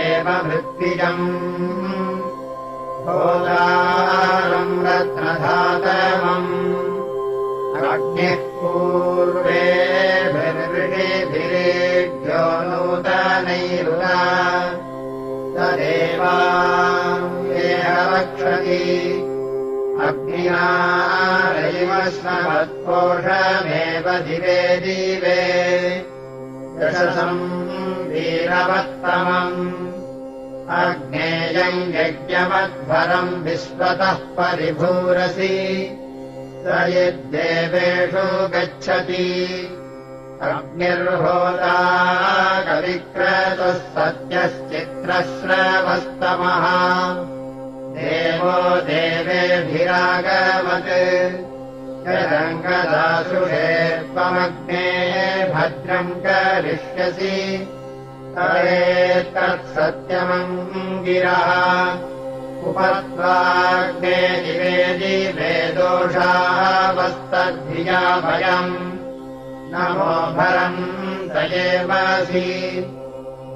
देव मृत्तिजम् होदारम् रत्नधातमम् अग्निः पूर्वेभिर्ऋषिभिरेभ्यो नूतनैरुना तदेवान्येह रक्षति अग्निनारैवश्नवत्पोषमेव दिवे दिवे यशसम् वीरवत्तमम् अग्नेयम् यज्ञमध्वरम् विश्वतः परिभूरसि स यद्देवेषु गच्छति अग्निर्होता कविक्रतुः सत्यश्चित्रश्रवस्तमः देवो देवेभिरागमत् यदङ्गदासुषेत्वमग्ने भद्रम् करिष्यसि तदेतत्सत्यमङ्गिरः उपत्वाग्ने दिवे दिवे दोषावस्तद्धिया भयम् नमो भरम् तयेवासि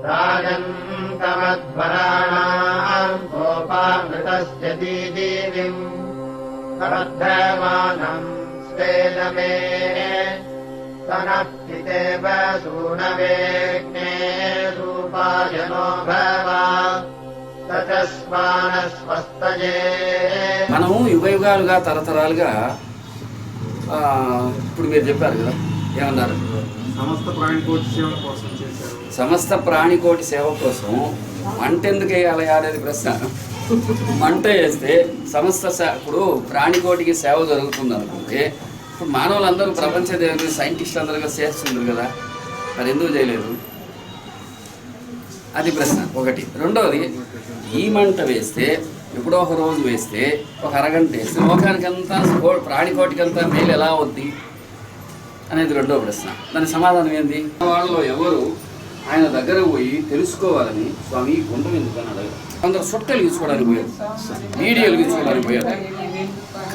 राजन्तमध्वराणाम् गोपामृतस्य दीदीविम् वर्धमानम् स्वेदमे तनः पितेव सूनवेग्ने रूपायनो भवा ततस्मानस्वस्तये మనము యుగయుగాలుగా తరతరాలుగా ఇప్పుడు మీరు చెప్పారు కదా ఏమన్నారు సమస్త ప్రాణికోటి సేవ కోసం చేశారు. సమస్త ప్రాణికోటి సేవ కోసం మంట ఎందుకు వేయాలి అనేది ప్రశ్న. మంట వేస్తే సమస్త ఇప్పుడు ప్రాణికోటికి సేవ జరుగుతుంది అనుకుంటే ఇప్పుడు మానవులందరూ ప్రపంచ దేవుని సైంటిస్ట్ అందరుగా చేస్తుండ్రు కదా, మరి ఎందుకు చేయలేదు అది ప్రశ్న ఒకటి. రెండవది ఈ మంట వేస్తే ఎప్పుడో ఒక రోజు వేస్తే ఒక అరగంట వేస్తే లోకానికంతా ప్రాణికోటికంతా మేలు ఎలా అవుద్ది అనేది రెండో ప్రశ్న. దాని సమాధానం ఏంది? వాళ్ళలో ఎవరు ఆయన దగ్గర పోయి తెలుసుకోవాలని స్వామి గుండం ఎందుకని అడగారు. కొందరు సుట్టలు తీసుకోవడానికి పోయారు, వీడియోలు తీసుకోవడానికి పోయారు,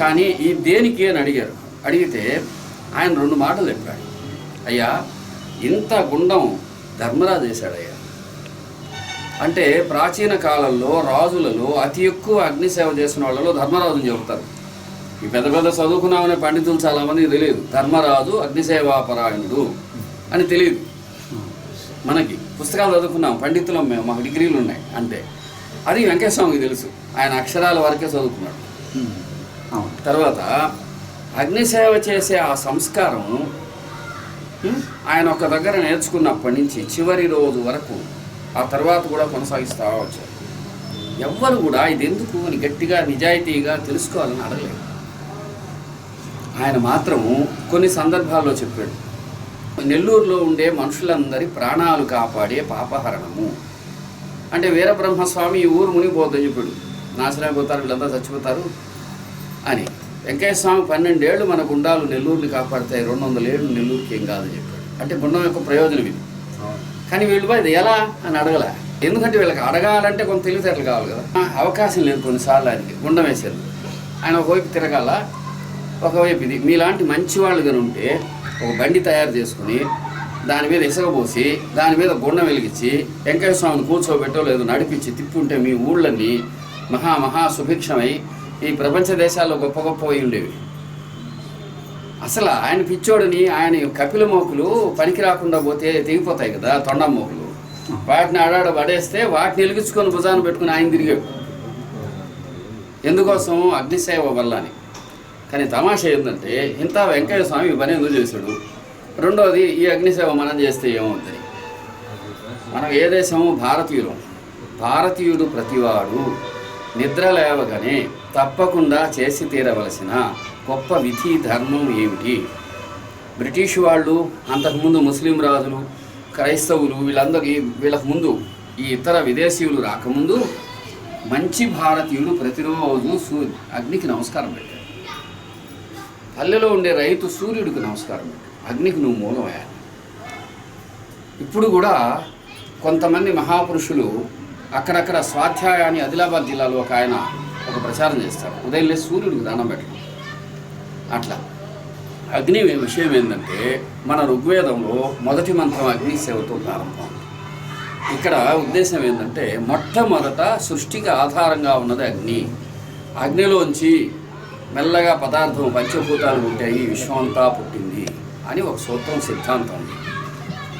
కానీ ఈ దేనికి అని అడిగారు. అడిగితే ఆయన రెండు మాటలు చెప్పాడు. అయ్యా ఇంత గుండం ధర్మరాజు వేశాడయ్యా అంటే ప్రాచీన కాలంలో రాజులలో అతి ఎక్కువ అగ్నిసేవ చేసిన వాళ్ళలో ధర్మరాజుని చెబుతారు. ఈ పెద్ద పెద్ద చదువుకున్నామనే పండితులు చాలామందికి తెలియదు అగ్నిసేవాపరాయణుడు అగ్నిసేవాపరాయణుడు అని తెలియదు. మనకి పుస్తకాలు చదువుకున్నాం, పండితులం మేము, మాకు డిగ్రీలు ఉన్నాయి అంతే. అది వెంకటస్వామికి తెలుసు, ఆయన అక్షరాల వరకే చదువుకున్నాడు. తర్వాత అగ్నిసేవ చేసే ఆ సంస్కారం ఆయన ఒక దగ్గర నేర్చుకున్నప్పటి నుంచి చివరి రోజు వరకు ఆ తర్వాత కూడా కొనసాగిస్తూ వచ్చారు. ఎవ్వరు కూడా ఇది ఎందుకు అని గట్టిగా నిజాయితీగా తెలుసుకోవాలని అడగలేదు. ఆయన మాత్రము కొన్ని సందర్భాల్లో చెప్పాడు, నెల్లూరులో ఉండే మనుషులందరి ప్రాణాలు కాపాడే పాపహరణము అంటే వీరబ్రహ్మస్వామి ఈ ఊరు మునిగిపోద్దని చెప్పాడు. నాశనం అయిపోతారు, వీళ్ళంతా చచ్చిపోతారు అని. వెంకటస్వామి 12 ఏళ్ళు మన గుండాలు నెల్లూరుని కాపాడుతాయి, 200 ఏళ్ళు నెల్లూరుకి ఏం కాదని చెప్పాడు. అంటే గుండం యొక్క ప్రయోజనం ఇది. కానీ వీళ్ళు ఇది ఎలా అని అడగలే. ఎందుకంటే వీళ్ళకి అడగాలంటే కొంత తెలివితేటలు కావాలి కదా. అవకాశం లేదు కొన్నిసార్లు ఆయనకి. గుండం వేశారు, ఆయన ఒకవైపు తిరగాల, ఒకవైపు ఇది. మీలాంటి మంచి వాళ్ళు కానీ ఉంటే ఒక బండి తయారు చేసుకుని దాని మీద ఇసుక పోసి దాని మీద గుండం వెలిగించి వెంకటస్వామిని కూర్చోబెట్టో లేదు నడిపించి తిప్పుంటే మీ ఊళ్ళన్నీ మహా సుభిక్షమై ఈ ప్రపంచ దేశాల్లో గొప్ప గొప్ప పోయి ఉండేవి. అసలు ఆయన పిచ్చోడిని, ఆయన కపిల మోకులు పనికి రాకుండా పోతే తెగిపోతాయి కదా తొండం మోకులు, వాటిని ఆడాడ పడేస్తే వాటిని వెలిగించుకొని భుజాన్ని పెట్టుకుని ఆయన తిరిగాడు. ఎందుకోసం? అగ్నిసేవ వల్ల అని. కానీ తమాషా ఏంటంటే ఇంత వెంకయ్య స్వామి ఈ పని ఎందుకు చేశాడు? రెండోది ఈ అగ్నిసేవ మనం చేస్తే ఏమవుతుంది? మనం ఏ దేశము? భారతీయుడు ప్రతివాడు నిద్ర లేవగానే తప్పకుండా చేసి తీరవలసిన గొప్ప విధి ధర్మం ఏమిటి? బ్రిటిష్ వాళ్ళు, అంతకుముందు ముస్లిం రాజులు, క్రైస్తవులు, వీళ్ళకు ముందు ఈ ఇతర విదేశీయులు రాకముందు మంచి భారతీయుడు ప్రతిరోజు అగ్నికి నమస్కారం పెట్టాడు. పల్లెలో ఉండే రైతు సూర్యుడికి నమస్కారం పెట్టాడు, అగ్నికి నువ్వు మూలమయ్యా. ఇప్పుడు కూడా కొంతమంది మహాపురుషులు అక్కడక్కడ స్వాధ్యాయాన్ని ఆదిలాబాద్ జిల్లాలో ఒక ప్రచారం చేస్తారు, ఉదయం లేచి సూర్యుడికి దండం పెట్టడం. అట్లా అగ్ని విషయం ఏంటంటే మన ఋగ్వేదంలో మొదటి మంత్రం అగ్ని సేవతో ప్రారంభం. ఇక్కడ ఉద్దేశం ఏంటంటే మొట్టమొదట సృష్టికి ఆధారంగా ఉన్నది అగ్ని. అగ్నిలోంచి మెల్లగా పదార్థం పంచభూతాలు ఉంటాయి, విశ్వం అంతా పుట్టింది అని ఒక సూత్రం సిద్ధాంతం ఉంది.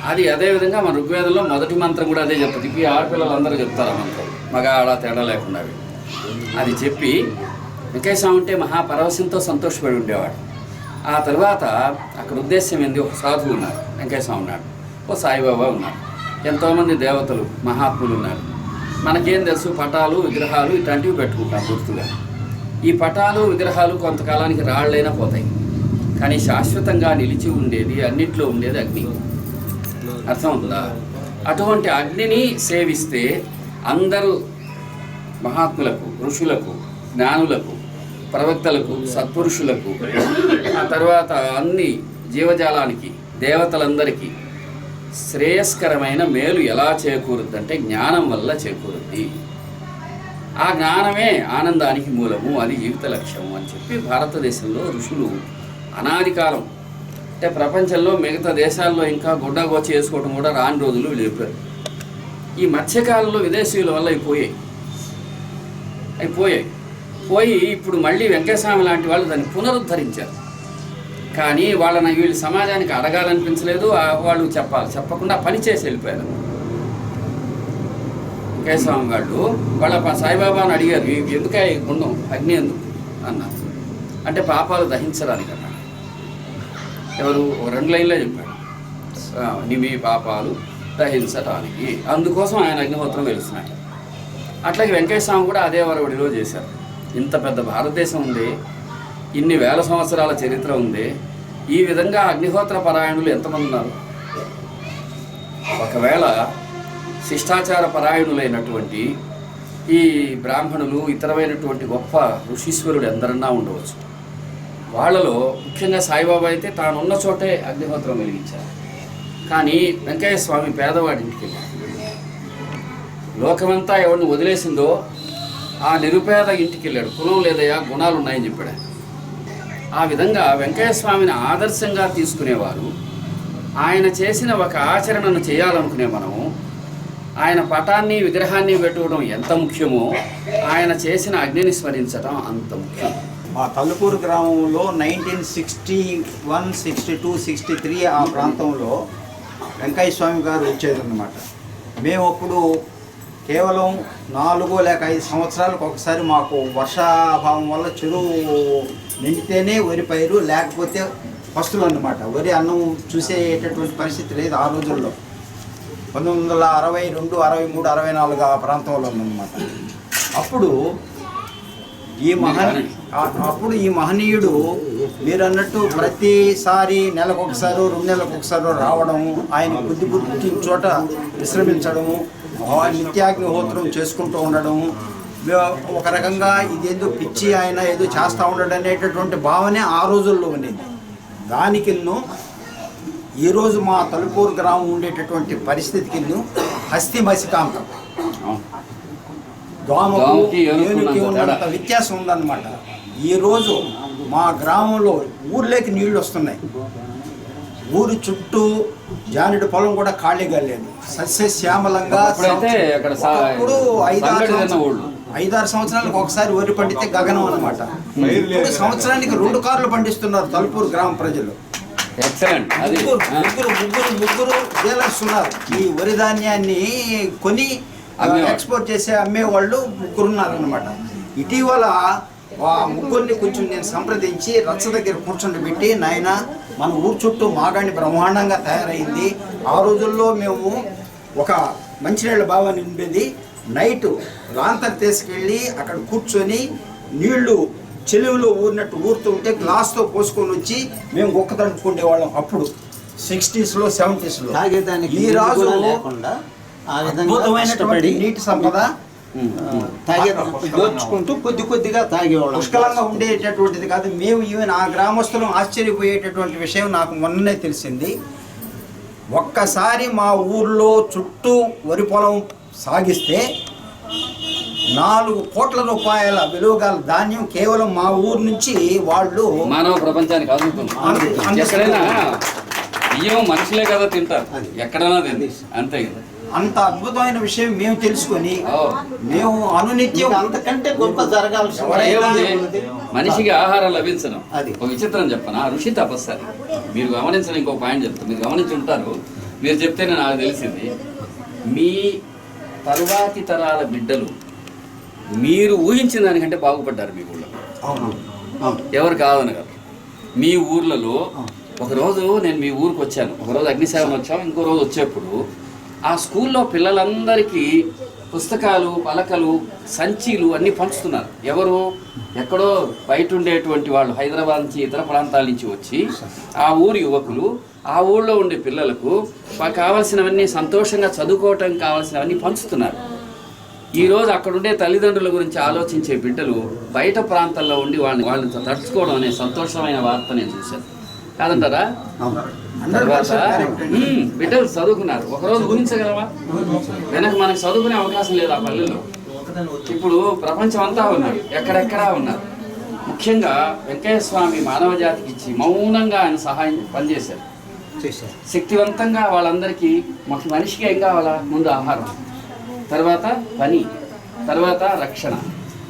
అది అదేవిధంగా మన ఋగ్వేదంలో మొదటి మంత్రం కూడా అదే చెప్తుంది. ఇప్పుడు ఆడపిల్లలందరూ చెప్తారు ఆ మంత్రం, మగ ఆడ తేడా లేకుండా. అది చెప్పి వెంకటేశ్వర అంటే మహాపరవశంతో సంతోషపడి ఉండేవాడు. ఆ తర్వాత అక్కడ ఉద్దేశం ఏంది, ఒక సాధువు ఉన్నారు, వెంకటేశ్వర ఉన్నాడు, ఓ సాయిబాబా ఉన్నారు, ఎంతోమంది దేవతలు మహాత్ములు ఉన్నారు. మనకేం తెలుసు, పటాలు విగ్రహాలు ఇట్లాంటివి పెట్టుకుంటాం గుర్తుగా. ఈ పటాలు విగ్రహాలు కొంతకాలానికి రాళ్ళైనా పోతాయి, కానీ శాశ్వతంగా నిలిచి ఉండేది, అన్నింటిలో ఉండేది అగ్ని. అర్థమవుతుందా? అటువంటి అగ్నిని సేవిస్తే అందరూ మహాత్ములకు, ఋషులకు, జ్ఞానులకు, ప్రవక్తలకు, సత్పురుషులకు, ఆ తర్వాత అన్ని జీవజాలానికి, దేవతలందరికీ శ్రేయస్కరమైన మేలు ఎలా చేకూరుద్దంటే జ్ఞానం వల్ల చేకూరుద్ది. ఆ జ్ఞానమే ఆనందానికి మూలము, అది జీవిత లక్ష్యము అని చెప్పి భారతదేశంలో ఋషులు అనాది కాలం, అంటే ప్రపంచంలో మిగతా దేశాల్లో ఇంకా గుడ్డగోచి వేసుకోవడం కూడా రాని రోజులు వీళ్ళు చెప్పారు. ఈ మత్స్యకాలంలో విదేశీయుల వల్ల పోయి ఇప్పుడు మళ్ళీ వెంకటస్వామి లాంటి వాళ్ళు దాన్ని పునరుద్ధరించారు. కానీ వాళ్ళని వీళ్ళు సమాజానికి అడగాలనిపించలేదు, వాళ్ళు చెప్పకుండా పనిచేసి వెళ్ళిపోయారు. వెంకటస్వామి వాళ్ళు వాళ్ళ సాయిబాబాను అడిగారు, ఎందుక ఈ గుండం, అగ్ని ఎందుకు అన్నారు. అంటే పాపాలు దహించడానికి అన్నాడు. ఎవరు 2 లైన్లో చెప్పాడు, మీ పాపాలు దహించడానికి, అందుకోసం ఆయన అగ్నిహోత్రం వెలుస్తున్నాడు. అట్లాగే వెంకటస్వామి కూడా అదే వరవడిలో చేశారు. ఇంత పెద్ద భారతదేశం ఉంది, ఇన్ని వేల సంవత్సరాల చరిత్ర ఉంది, ఈ విధంగా అగ్నిహోత్ర పరాయణులు ఎంతమంది ఉన్నారు? ఒకవేళ శిష్టాచార పరాయణులైనటువంటి ఈ బ్రాహ్మణులు, ఇతరమైనటువంటి గొప్ప ఋషీశ్వరుడు ఎందరన్నా ఉండవచ్చు. వాళ్ళలో ముఖ్యంగా సాయిబాబా అయితే తానున్న చోటే అగ్నిహోత్రం వెలిగించారు. కానీ వెంకయ్య స్వామి పేదవాడింటికి వెళ్ళారు. లోకమంతా ఎవరిని వదిలేసిందో ఆ నిరుపేద ఇంటికి వెళ్ళాడు. కులం లేదయ్యా, గుణాలు ఉన్నాయని చెప్పాడు. ఆ విధంగా వెంకయ్య స్వామిని ఆదర్శంగా తీసుకునేవారు. ఆయన చేసిన ఒక ఆచరణను చేయాలనుకునే మనము, ఆయన పటాన్ని విగ్రహాన్ని పెట్టుకోవడం ఎంత ముఖ్యమో ఆయన చేసిన అగ్నిని స్మరించడం అంత ముఖ్యం. మా తలుపూరు గ్రామంలో 1961, 62, 63 ఆ ప్రాంతంలో వెంకయ్య స్వామి గారు వచ్చేదన్నమాట. మేము అప్పుడు కేవలం 4 లేక 5 సంవత్సరాలకు ఒకసారి మాకు వర్షాభావం వల్ల చెరువు నిండితేనే వరి పైరు, లేకపోతే పస్తులు అన్నమాట. వరి అన్నం చూసేటటువంటి పరిస్థితి లేదు ఆ రోజుల్లో. 1962, 63, 64 ఆ ప్రాంతంలో ఉందన్నమాట. అప్పుడు ఈ మహనీయుడు మీరు అన్నట్టు ప్రతిసారి నెలకొకసారి 2 నెలలకు ఒకసారి రావడం, ఆయన బుద్ధి పుట్టిన చోట విశ్రమించడము, నిత్యాగ్నిహోత్రం చేసుకుంటూ ఉండడము, ఒక రకంగా ఇదేదో పిచ్చి ఆయన ఏదో చేస్తూ ఉండడం అనేటటువంటి భావనే ఆ రోజుల్లో ఉండేది. దానికి ఈరోజు మా తలుపూరు గ్రామం ఉండేటటువంటి పరిస్థితికి హస్తి మసికాంతం, దోమకి ఏనుకి ఉన్నంత వ్యత్యాసం ఉందన్నమాట. ఈరోజు మా గ్రామంలో ఊర్లోకి నీళ్లు వస్తున్నాయి. ఊరి చుట్టూ జానుడి పొలం కూడా ఖాళీగా లేదు, సస్యశ్యామలంగా. ఇప్పుడు 5-6 సంవత్సరాలకు ఒకసారి వరి పండితే గగనం అన్నమాట. ఇప్పుడు సంవత్సరానికి 2 కార్లు పండిస్తున్నారు తలుపూరు గ్రామ ప్రజలు. ముగ్గురు డీలర్స్ ఉన్నారు. ఈ వరి ధాన్యాన్ని కొని ఎక్స్పోర్ట్ చేసే అమ్మేవాళ్ళు 3 ఉన్నారన్నమాట. ఇటీవల ఆ ముగ్గురిని కొంచెం నేను సంప్రదించి రచ్చ దగ్గర కూర్చొని పెట్టి, నాయన మన ఊరు చుట్టూ మాగాణి బ్రహ్మాండంగా తయారైంది. ఆ రోజుల్లో మేము ఒక మంచినీళ్ళ బావి ఉండేది. నైటు లాంతర్ తీసుకెళ్ళి అక్కడ కూర్చొని నీళ్లు చెలువులో ఊరినట్టు ఊరుతూ ఉంటే గ్లాస్తో పోసుకొని వచ్చి మేము గొక్క తడుపుకునేవాళ్ళం. అప్పుడు 60s, 70s తాగేదానికి ఈ రాజు అద్భుతమైనటువంటి నీటి సంపద దోచుకుంటూ కొద్దిగా తాగేవాళ్ళం. పుష్కలంగా ఉండేటటువంటిది కాదు. మేము ఈవెన్ ఆ గ్రామస్తులం ఆశ్చర్యపోయేటటువంటి విషయం నాకు మొన్ననే తెలిసింది. ఒక్కసారి మా ఊర్లో చుట్టూ వరి పొలం సాగిస్తే 4 కోట్ల రూపాయల విలువగల ధాన్యం కేవలం మా ఊరు నుంచి వాళ్ళు మానవ ప్రపంచానికి అందుతుంది. ఎక్కడైనా బియ్యం మనుషులే కదా తింటారు, ఎక్కడైనా తింది అంతే కదా. అంత అద్భుతమైన విషయం మేము తెలుసుకొని మేము అనునిత్యం అంతకంటే గొప్ప జరగాల్సి ఏముంది? మనిషికి ఆహారం లభించడం అది. ఒక విచిత్రం చెప్పనా, ఋషి తపస్సు అది. మీరు గమనించిన ఇంకో పాయింట్ చెప్తాను, మీరు గమనించి ఉంటారు, మీరు చెప్తేనే నాకు తెలిసింది. మీ తరువాతి తరాల బిడ్డలు మీరు ఊహించిన దానికంటే బాగుపడ్డారు మీ ఊళ్ళో. అవును. ఎవరు కాదనగారు. మీ ఊర్లలో ఒకరోజు నేను మీ ఊరికి వచ్చాను, ఒకరోజు అగ్నిసేవన వచ్చాము, ఇంకో రోజు వచ్చేప్పుడు ఆ స్కూల్లో పిల్లలందరికీ పుస్తకాలు, పలకలు, సంచీలు అన్నీ పంచుతున్నారు. ఎవరు? ఎక్కడో బయట ఉండేటువంటి వాళ్ళు, హైదరాబాద్ నుంచి ఇతర ప్రాంతాల నుంచి వచ్చి ఆ ఊరి యువకులు ఆ ఊళ్ళో ఉండే పిల్లలకు కావాల్సినవన్నీ సంతోషంగా చదువుకోవటం కావాల్సినవన్నీ పంచుతున్నారు. ఈరోజు అక్కడుండే తల్లిదండ్రుల గురించి ఆలోచించే బిడ్డలు బయట ప్రాంతాల్లో ఉండి వాళ్ళని తడుచుకోవడం అనే సంతోషమైన వార్త నేను చూశాను. కాదంటారా? తర్వాత బిడ్డలు చదువుకున్నారు. ఒకరోజు ఊహించగలవా? వెనక మనకు చదువుకునే అవకాశం లేదు ఆ పల్లెల్లో. ఇప్పుడు ప్రపంచం అంతా ఉన్నారు, ఎక్కడెక్కడా ఉన్నారు. ముఖ్యంగా వెంకయ్య స్వామి మానవ జాతికి ఇచ్చి మౌనంగా ఆయన సహాయం పనిచేశారు. శక్తివంతంగా వాళ్ళందరికీ మనిషికి ఏం కావాలా? ముందు ఆహారం, తర్వాత పని, తర్వాత రక్షణ,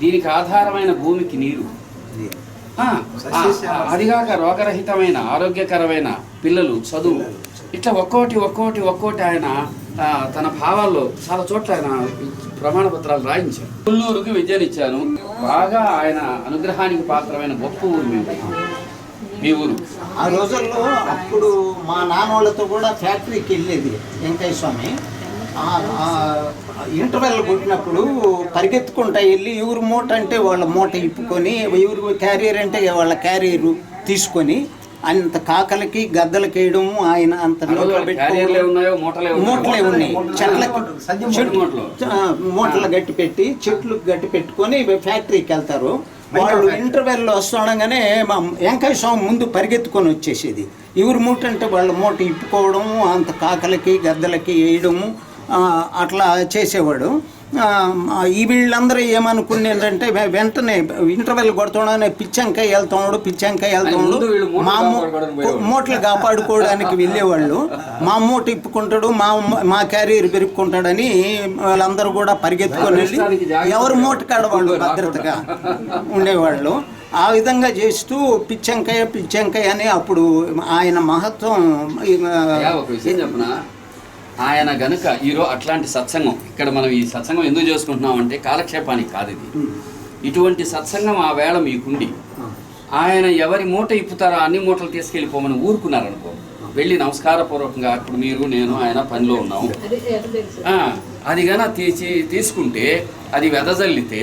దీనికి ఆధారమైన భూమికి నీరు, అదిగాక రోగరహితమైన ఆరోగ్యకరమైన పిల్లలు, చదువు, ఇట్లా ఒక్కోటి ఆయన తన భావాల్లో చాలా చోట్ల ఆయన ప్రమాణ పత్రాలు రాయించారు. పుల్లూరుకి విద్యనిచ్చాను. బాగా ఆయన అనుగ్రహానికి పాత్రమైన గొప్ప ఊరు మీ ఊరు. ఆ రోజుల్లో అప్పుడు మా నాన్నోళ్ళతో కూడా ఫ్యాక్టరీకి వెళ్ళేది వెంకయ్య స్వామి. ఇంటర్వెల్ కొట్టినప్పుడు పరిగెత్తుకుంటా వెళ్ళి ఎవరు మూట అంటే వాళ్ళ మూట ఇప్పుకొని, ఎవరు క్యారియర్ అంటే వాళ్ళ క్యారియర్ తీసుకొని అంత కాకలకి గద్దలకి వేయడము, ఆయన అంత మూటలే ఉన్నాయి. మూటలు గట్టి పెట్టి చెట్లు గట్టి పెట్టుకొని ఫ్యాక్టరీకి వెళ్తారు. వాళ్ళు ఇంటర్వెల్లో వస్తుండగానే మా వెంకయ్య స్వామి ముందు పరిగెత్తుకొని వచ్చేసేది. ఎవరు మూట అంటే వాళ్ళ మూట ఇప్పుకోవడము, అంత కాకలకి గద్దలకి వేయడము అట్లా చేసేవాడు. ఈ వీళ్ళందరూ ఏమనుకునేదంటే వెంటనే ఇంటర్వెల్ కొడుతున్నాడు, పిచ్చంకాయ వెళ్తున్నాడు, మా మూటలు కాపాడుకోవడానికి వెళ్ళేవాళ్ళు. మా మూట ఇప్పుకుంటాడు, మా క్యారియర్ పెరుక్కుంటాడని వాళ్ళందరూ కూడా పరిగెత్తుకొని వెళ్ళి ఎవరు మూట కాడవాళ్ళు భద్రతగా ఉండేవాళ్ళు. ఆ విధంగా చేస్తూ పిచ్చంకాయ అని అప్పుడు ఆయన మహత్వం. ఆయన గనుక ఈరోజు అట్లాంటి సత్సంగం, ఇక్కడ మనం ఈ సత్సంగం ఎందుకు చేసుకుంటున్నాం అంటే కాలక్షేపానికి కాదు ఇది. ఇటువంటి సత్సంగం ఆ వేళ మీకుండి ఆయన ఎవరి మూట ఇప్పుతారో అన్ని మూటలు తీసుకెళ్ళిపోమని ఊరుకున్నారనుకో, వెళ్ళి నమస్కారపూర్వకంగా ఇప్పుడు మీరు నేను ఆయన పనిలో ఉన్నాము, అది గన తీసుకుంటే అది వెదజల్లితే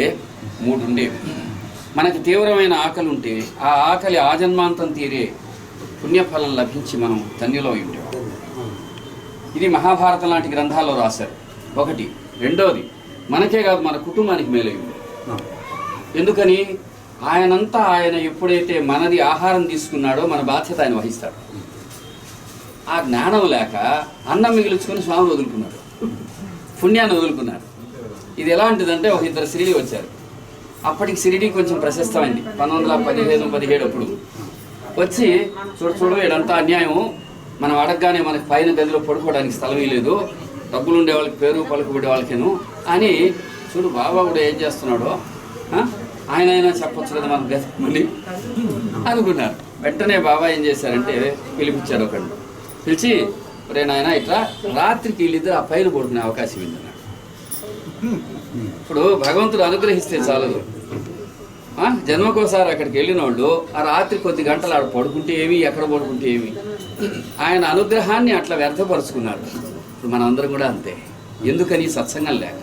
3 ఉండేవి. మనకి తీవ్రమైన ఆకలి ఉంటే ఆ ఆకలి ఆజన్మాంతం తీరే పుణ్యఫలం లభించి మనం ధన్యులో ఉండేవాళ్ళం. ఇది మహాభారతం లాంటి గ్రంథాల్లో రాశారు. ఒకటి. రెండోది, మనకే కాదు మన కుటుంబానికి మేలైంది. ఎందుకని? ఆయన ఎప్పుడైతే మనది ఆహారం తీసుకున్నాడో మన బాధ్యత ఆయన వహిస్తాడు. ఆ జ్ఞానం లేక అన్నం మిగిల్చుకొని స్వామి వదులుకున్నాడు, పుణ్యాన్ని వదులుకున్నాడు. ఇది ఎలాంటిదంటే ఒక 2 సిరిడి వచ్చారు. అప్పటికి సిరిడి కొంచెం ప్రశస్తమైంది. 1915-17 అప్పుడు వచ్చి చూడు ఇదంతా అన్యాయం, మనం అడగగానే మనకి పైన గదిలో పడుకోవడానికి స్థలం లేదు, డబ్బులు ఉండే వాళ్ళకి పేరు పలుకుబడే వాళ్ళకేను అని చూడు బాబా కూడా ఏం చేస్తున్నాడో ఆయన చెప్పొచ్చు కదా మనకు గది అనుకున్నారు. వెంటనే బాబా ఏం చేశారంటే పిలిపించారు. ఒకళ్ళు పిలిచి, రే నాయన ఇట్లా రాత్రికి వీళ్ళిద్దరు ఆ పైన పడుకునే అవకాశం ఉందన్నాడు. ఇప్పుడు భగవంతుడు అనుగ్రహిస్తే చాలదు. జన్మకోసారి అక్కడికి వెళ్ళిన వాళ్ళు ఆ రాత్రి కొద్ది గంటలు ఆడ పడుకుంటే ఏమి, ఎక్కడ పడుకుంటే ఏమి, ఆయన అనుగ్రహాన్ని అట్లా వ్యర్థపరుచుకున్నాడు. ఇప్పుడు మనందరం కూడా అంతే. ఎందుకని? సత్సంగం లేక,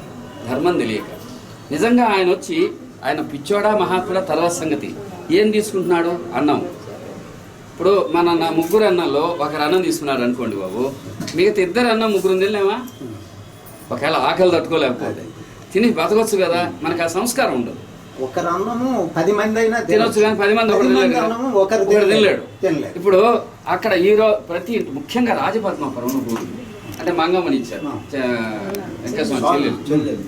ధర్మం తెలియక. నిజంగా ఆయన వచ్చి ఆయన పిచ్చోడా మహాత్ముడా తర్వాత సంగతి. ఏం తీసుకుంటున్నాడు? అన్నం. ఇప్పుడు మన 3 అన్నంలో ఒకరు అన్నం తీసుకున్నాడు అనుకోండి బాబు, మిగతా 2 అన్నం 3 తినలేమా? ఒకవేళ ఆకలి తట్టుకోలేకపోతే తిని బతకొచ్చు కదా. మనకు ఆ సంస్కారం ఉండదు. ఒకరు అన్నము 10 మంది అయినా తినొచ్చు, కానీ 10 మంది ఒకరు తినలేడు. ఇప్పుడు అక్కడ ప్రతి ముఖ్యంగా రాజపద్మాపురం ఊరు అంటే మంగమ్మని ఇచ్చారు వెంకటస్వామి చెల్లెలు.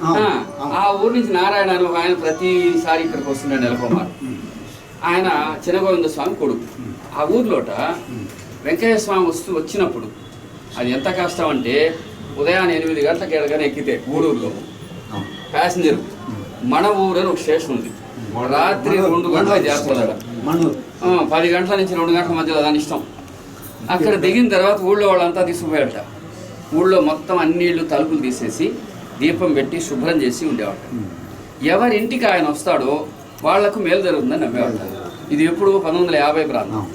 ఆ ఊరు నుంచి నారాయణ ఆయన ప్రతిసారి ఇక్కడికి వస్తున్నాడు నెలకొమారు. ఆయన చిన్నగోవింద స్వామి కొడుకు. ఆ ఊర్లోట వెంకయ్య స్వామి వచ్చినప్పుడు అది ఎంత కష్టం అంటే ఉదయాన్నే 8 గంటలకు ఎడగానే ఎక్కితే గూడూరులో ప్యాసింజర్ మన ఊరు అని ఒక స్టేషన్ ఉంది, రాత్రి 2 గంటలకు చేరుతుందట. 10 గంటల నుంచి 2 గంటల మధ్యలో దాని ఇష్టం. అక్కడ దిగిన తర్వాత ఊళ్ళో వాళ్ళంతా తీసుకుపోయాడట. ఊళ్ళో మొత్తం అన్ని ఇళ్ళు తలుపులు తీసేసి దీపం పెట్టి శుభ్రం చేసి ఉండేవాట. ఎవరింటికి ఆయన వస్తాడో వాళ్లకు మేలు జరుగుతుందని నమ్మేవాట. ఇది ఎప్పుడు 1950 ప్రాంతం.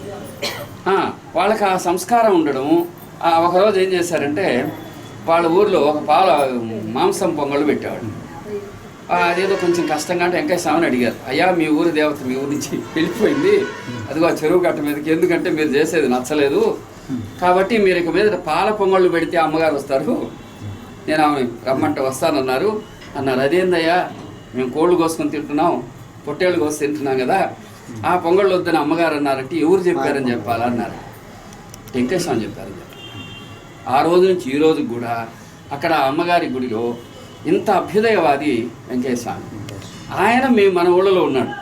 వాళ్ళకి ఆ సంస్కారం ఉండడం. ఒకరోజు ఏం చేశారంటే వాళ్ళ ఊర్లో ఒక మాంసం పొంగళ్ళు పెట్టేవాడు. అదేదో కొంచెం కష్టంగా అంటే వెంకయ్య స్వామిని అడిగారు, అయ్యా మీ ఊరి దేవత మీ ఊరి నుంచి వెళ్ళిపోయింది, అదిగో ఆ చెరువు గట్ట మీదకి, ఎందుకంటే మీరు చేసేది నచ్చలేదు, కాబట్టి మీరు ఇక మీద పాల పొంగళ్ళు పెడితే అమ్మగారు వస్తారు, నేను ఆమె రమ్మంటే వస్తానన్నారు. అదేందయ్యా మేము కోళ్ళు కోసుకొని తింటున్నాం, పొట్టేళ్ళు కోసి తింటున్నాం కదా, ఆ పొంగళ్ళు వద్దని అమ్మగారు అన్నారంటే ఎవరు చెప్పారని చెప్పాలన్నారు. వెంకయ్య స్వామి చెప్పారని చెప్పారు. ఆ రోజు నుంచి ఈ రోజు కూడా అక్కడ అమ్మగారి గుడిలో ఇంత అభ్యుదయవాది వెంకయ్య స్వామి. ఆయన మన ఊళ్ళలో ఉన్నాడు.